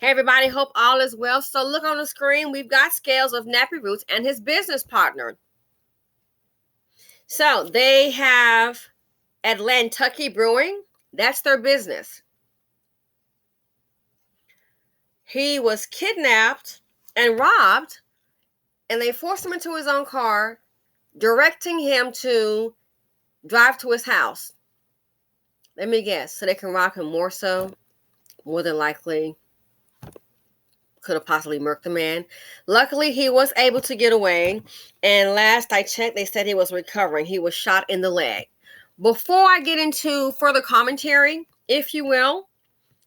Hey everybody, hope all is well. So look on the screen, we've got Scales of Nappy Roots and his business partner. So they have Atlantucky Brewing. That's their business. He was kidnapped and robbed, and they forced him into his own car, directing him to drive to his house. Let me guess, so they can rob him more so? More than likely, could have possibly murked the man. Luckily, he was able to get away. And last I checked, they said he was recovering. He was shot in the leg. Before I get into further commentary, if you will,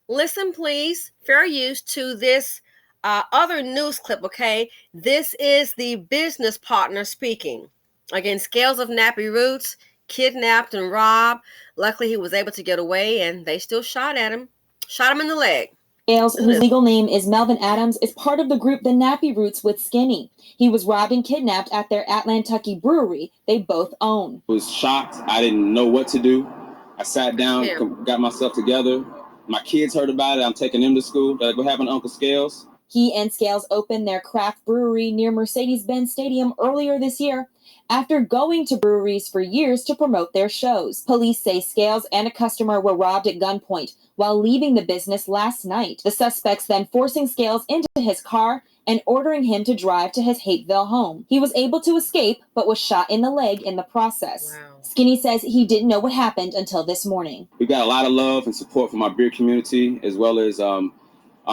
listen, please, fair use to this other news clip, okay? This is the business partner speaking. Again, Scales of Nappy Roots, kidnapped and robbed. Luckily, he was able to get away, and they still shot at him. Shot him in the leg. Scales, whose legal name is Melvin Adams, is part of the group The Nappy Roots with Skinny. He was robbed and kidnapped at their Atlantucky brewery they both own. I was shocked. I didn't know what to do. I sat down, got myself together. My kids heard about it. I'm taking them to school. They're like, what happened to Uncle Scales? He and Scales opened their craft brewery near Mercedes-Benz Stadium earlier this year after going to breweries for years to promote their shows. Police say Scales and a customer were robbed at gunpoint while leaving the business last night. The suspects then forcing Scales into his car and ordering him to drive to his Hateville home. He was able to escape, but was shot in the leg in the process. Wow. Skinny says he didn't know what happened until this morning. We got a lot of love and support from our beer community, as well as our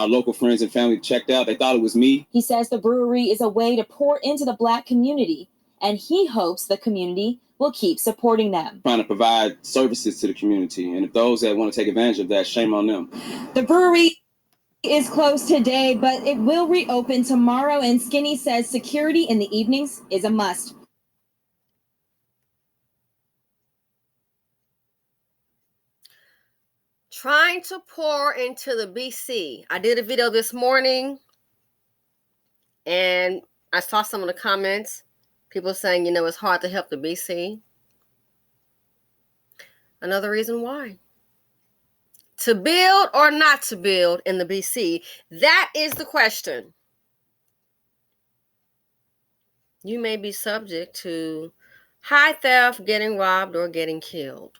local friends and family checked out. They thought it was me. He says the brewery is a way to pour into the Black community, and he hopes the community will keep supporting them. Trying to provide services to the community, and if those that want to take advantage of that, shame on them. The brewery is closed today, but it will reopen tomorrow, and Skinny says security in the evenings is a must. Trying to pour into the BC. I did a video this morning, and I saw some of the comments. People saying, it's hard to help the BC. Another reason why. To build or not to build in the BC? That is the question. You may be subject to high theft, getting robbed, or getting killed.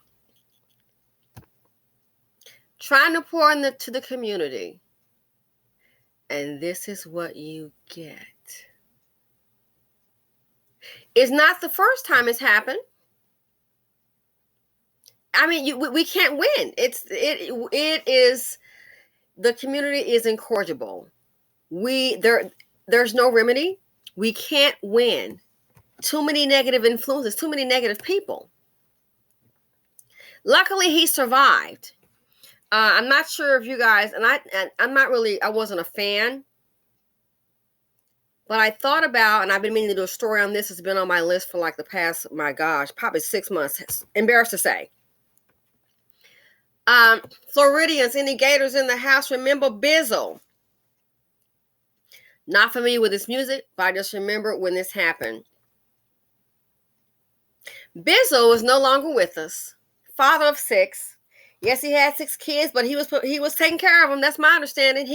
Trying to pour into the community. And this is what you get. It's not the first time it's happened. I mean, we can't win. It is, the community is incorrigible. There's no remedy. We can't win. Too many negative influences, too many negative people. Luckily, he survived. I'm not sure if you guys, I wasn't a fan, but I thought about, and I've been meaning to do a story on this. It's been on my list for like the past, probably 6 months. Embarrassed to say. Floridians, any Gators in the house, remember Bizzle. Not familiar with his music, but I just remember when this happened. Bizzle is no longer with us. Father of 6. Yes, he had 6 kids, but he was taking care of them. That's my understanding.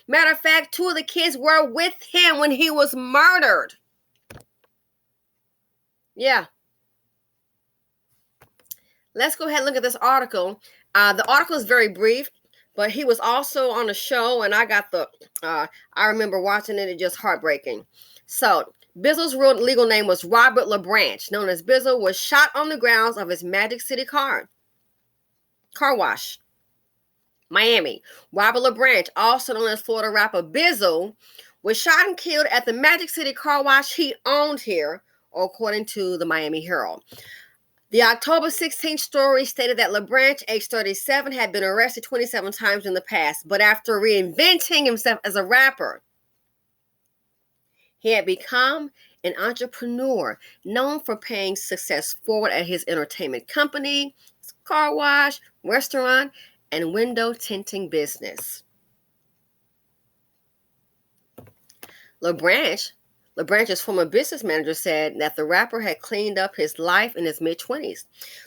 Matter of fact, 2 of the kids were with him when he was murdered. Yeah. Let's go ahead and look at this article. The article is very brief, but he was also on a show, and I remember watching it. It's just heartbreaking. So, Bizzle's real legal name was Robert LeBranch, known as Bizzle, was shot on the grounds of his Magic City car wash, Miami. Robert LeBranch, also known as Florida rapper Bizzle, was shot and killed at the Magic City car wash he owned here, according to the Miami Herald. The October 16th story stated that LeBranch, age 37, had been arrested 27 times in the past, but after reinventing himself as a rapper, he had become an entrepreneur known for paying success forward at his entertainment company, his car wash, restaurant, and window tinting business. LeBranch's former business manager said that the rapper had cleaned up his life in his mid-20s.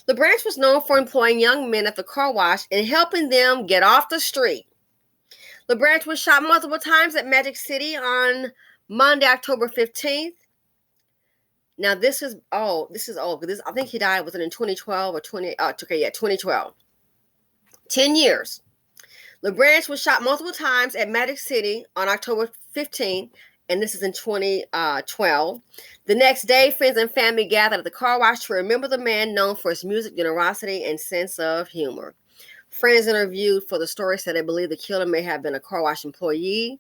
LeBranch was known for employing young men at the car wash and helping them get off the street. LeBranch was shot multiple times at Magic City on Monday, October 15th. Now, this is old. I think he died, was it in 2012 or 2012. 10 years. LeBranch was shot multiple times at Magic City on October 15th, and this is in 2012. The next day, friends and family gathered at the car wash to remember the man known for his music, generosity, and sense of humor. Friends interviewed for the story said they believe the killer may have been a car wash employee.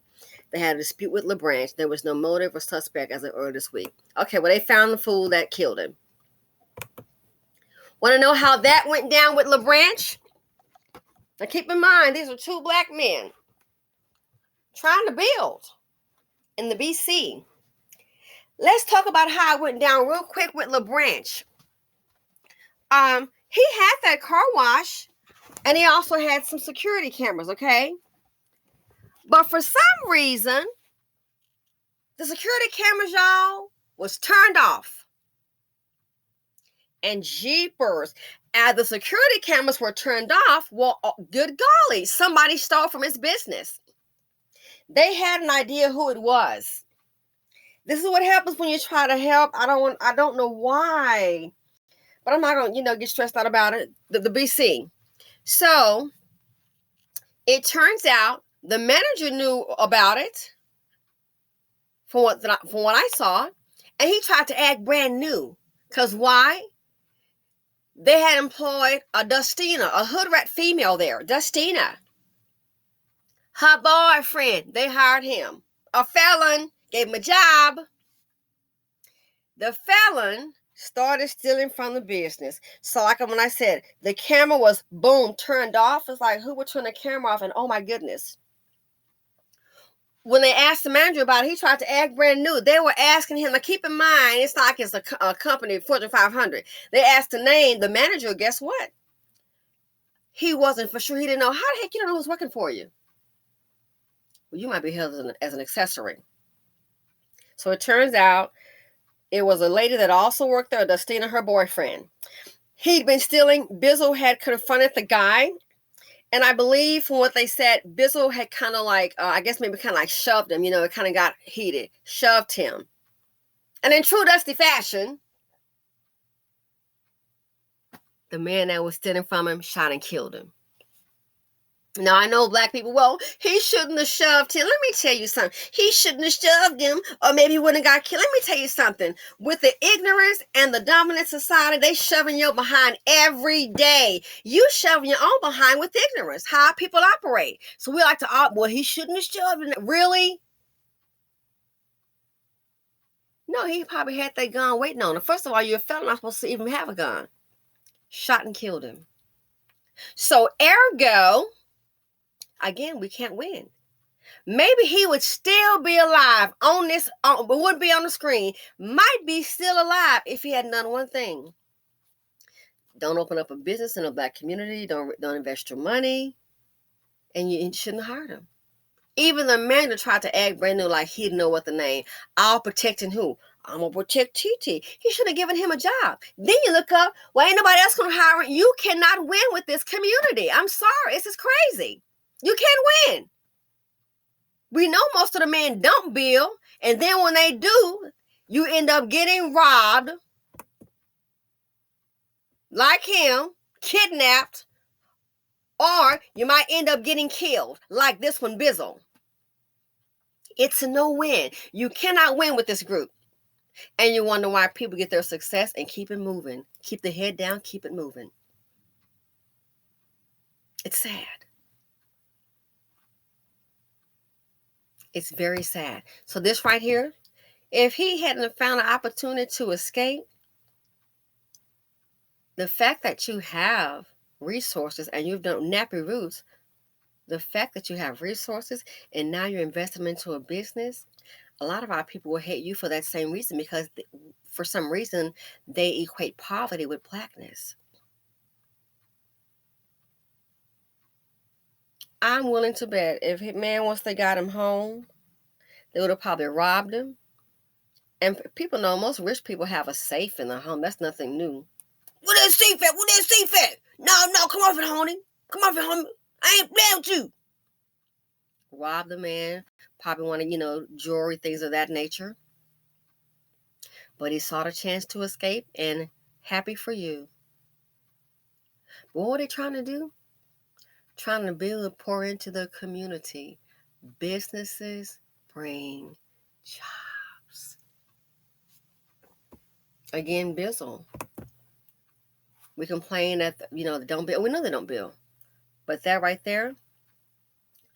They had a dispute with LeBranch. There was no motive or suspect as of earlier this week. Okay, well, they found the fool that killed him. Want to know how that went down with LeBranch? Now, keep in mind, these are two black men trying to build in the BC. Let's talk about how it went down real quick with LeBranch. He had that car wash, and he also had some security cameras, okay? But for some reason, the security cameras, y'all, was turned off. And jeepers, as the security cameras were turned off, well, good golly, somebody stole from his business. They had an idea who it was. This is what happens when you try to help. I don't know why, but I'm not going to, get stressed out about it. The BC. So it turns out the manager knew about it, from what I saw, and he tried to act brand new. Because why? They had employed a Dustina, a hood rat female there, Dustina. Her boyfriend, they hired him. A felon, gave him a job. The felon started stealing from the business. So like when I said, the camera was, boom, turned off. It's like, who would turn the camera off? And oh my goodness. When they asked the manager about it, he tried to act brand new. They were asking him, like, keep in mind, it's not like it's a company, Fortune 500. They asked the name, the manager, guess what? He wasn't for sure. He didn't know. How the heck you don't know who's working for you? Well, you might be held as an accessory. So it turns out it was a lady that also worked there, Dustina, her boyfriend. He'd been stealing. Bizzle had confronted the guy. And I believe from what they said, Bizzle had kind of like, I guess maybe kind of like shoved him. It kind of got heated. Shoved him. And in true Dusty fashion, the man that was stealing from him shot and killed him. Now, I know black people, well, he shouldn't have shoved him. Let me tell you something. He shouldn't have shoved him, or maybe he wouldn't have got killed. Let me tell you something. With the ignorance and the dominant society, they shoving your behind every day. You shoving your own behind with ignorance, how people operate. So we like to, well, he shouldn't have shoved him. Really? No, he probably had that gun waiting on him. First of all, you're a felon, not supposed to even have a gun. Shot and killed him. So, ergo, again, we can't win. Maybe he would still be alive but wouldn't be on the screen. Might be still alive if he hadn't done one thing. Don't open up a business in a black community. Don't invest your money. And you shouldn't have hired him. Even the manager tried to act brand new like he didn't know what the name. I'll protecting who? I'm going to protect TT. He should have given him a job. Then you look up, well, ain't nobody else going to hire him. You cannot win with this community. I'm sorry. It's just crazy. You can't win. We know most of the men don't build, and then when they do, you end up getting robbed, like him, kidnapped, or you might end up getting killed, like this one, Bizzle. It's a no-win. You cannot win with this group. And you wonder why people get their success and keep it moving. Keep the head down, keep it moving. It's sad. It's very sad. So this right here, if he hadn't found an opportunity to escape, the fact that you have resources and you've done Nappy Roots, the fact that you have resources and now you're investing into a business, a lot of our people will hate you for that same reason because for some reason they equate poverty with blackness. I'm willing to bet if once they got him home, they would have probably robbed him. And people know most rich people have a safe in their home. That's nothing new. Where that safe at? Where that safe at? No, come off it, honey. Come off it, honey. I ain't playing with you. robbed the man, probably wanted, jewelry, things of that nature. But he sought a chance to escape, and happy for you. But what are they trying to do? Trying to build and pour into the community. Businesses bring jobs. Again, Bizzle. We complain that, they don't build. We know they don't build. But that right there,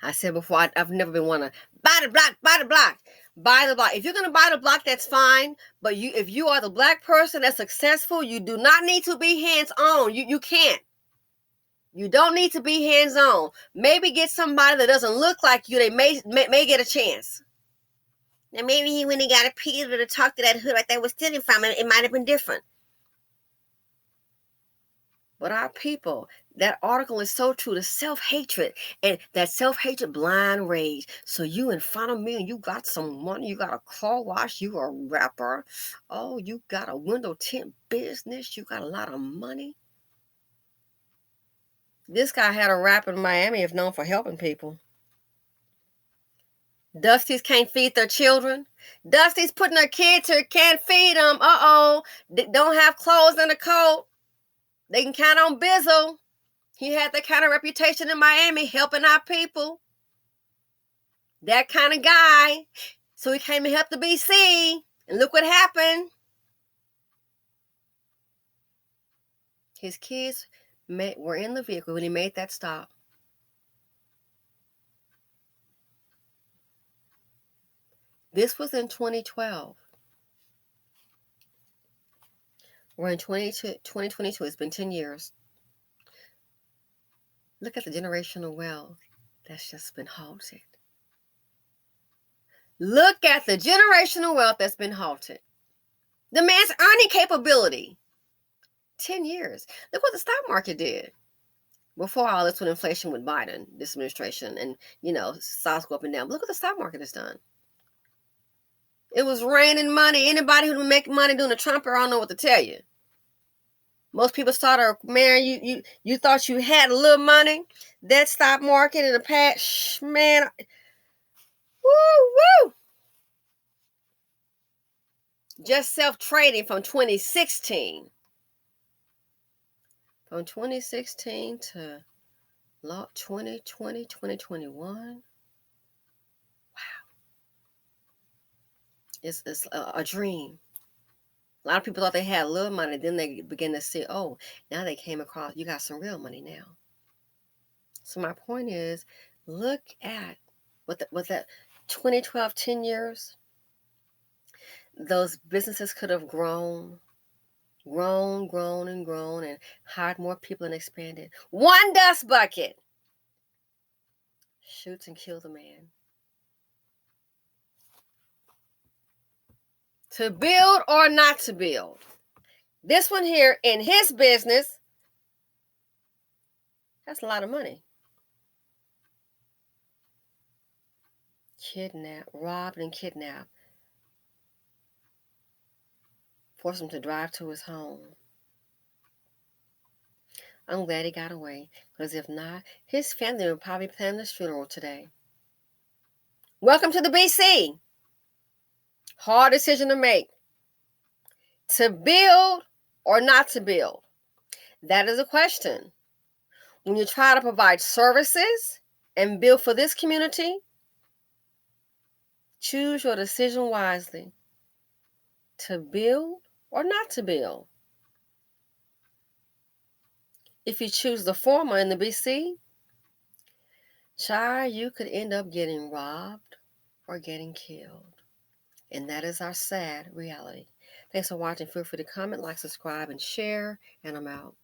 I said before, I've never been one to buy the block, buy the block, buy the block. If you're going to buy the block, that's fine. But if you are the black person that's successful, you do not need to be hands-on. You can't. You don't need to be hands-on. Maybe get somebody that doesn't look like you. They may get a chance. Now, maybe he went and got a Peter to talk to that hood like they was stealing from him. It might have been different. But our people, that article is so true. The self-hatred, and that self-hatred blind rage. So you in front of me and you got some money, you got a car wash, you a rapper. Oh, you got a window tint business, you got a lot of money. This guy had a rap in Miami, is known for helping people. Dusties can't feed their children. Dusties putting their kids here, can't feed them. They don't have clothes and a coat. They can count on Bizzle. He had that kind of reputation in Miami, helping our people. That kind of guy. So he came and helped the BC. And look what happened. His kids were in the vehicle when he made that stop. This was in 2012. We're in 2022. It's been 10 years. Look at the generational wealth that's just been halted. Look at the generational wealth that's been halted. The man's earning capability. 10 years. Look what the stock market did. Before all this, with inflation with Biden, this administration, and, stocks go up and down. But look what the stock market has done. It was raining money. Anybody who would make money doing the Trump era, I don't know what to tell you. Most people started, man, you thought you had a little money. That stock market in the past, man, woo. Just self-trading from 2016. From 2016 to 2020, 2021. Wow. It's a dream. A lot of people thought they had a little money. Then they began to see, oh, now they came across, you got some real money now. So my point is, look at what that 2012, 10 years, those businesses could have grown, and hired more people and expanded. One dust bucket shoots and kills a man. To build or not to build. This one here, in his business, that's a lot of money. Robbed and kidnapped. Forced him to drive to his home. I'm glad he got away, because if not, his family would probably plan his funeral today. Welcome to the BC. Hard decision to make. To build or not to build? That is a question. When you try to provide services and build for this community, choose your decision wisely. To build or not to build? If you choose the former in the BC, child, you could end up getting robbed or getting killed. And that is our sad reality. Thanks for watching. Feel free to comment, like, subscribe, and share. And I'm out.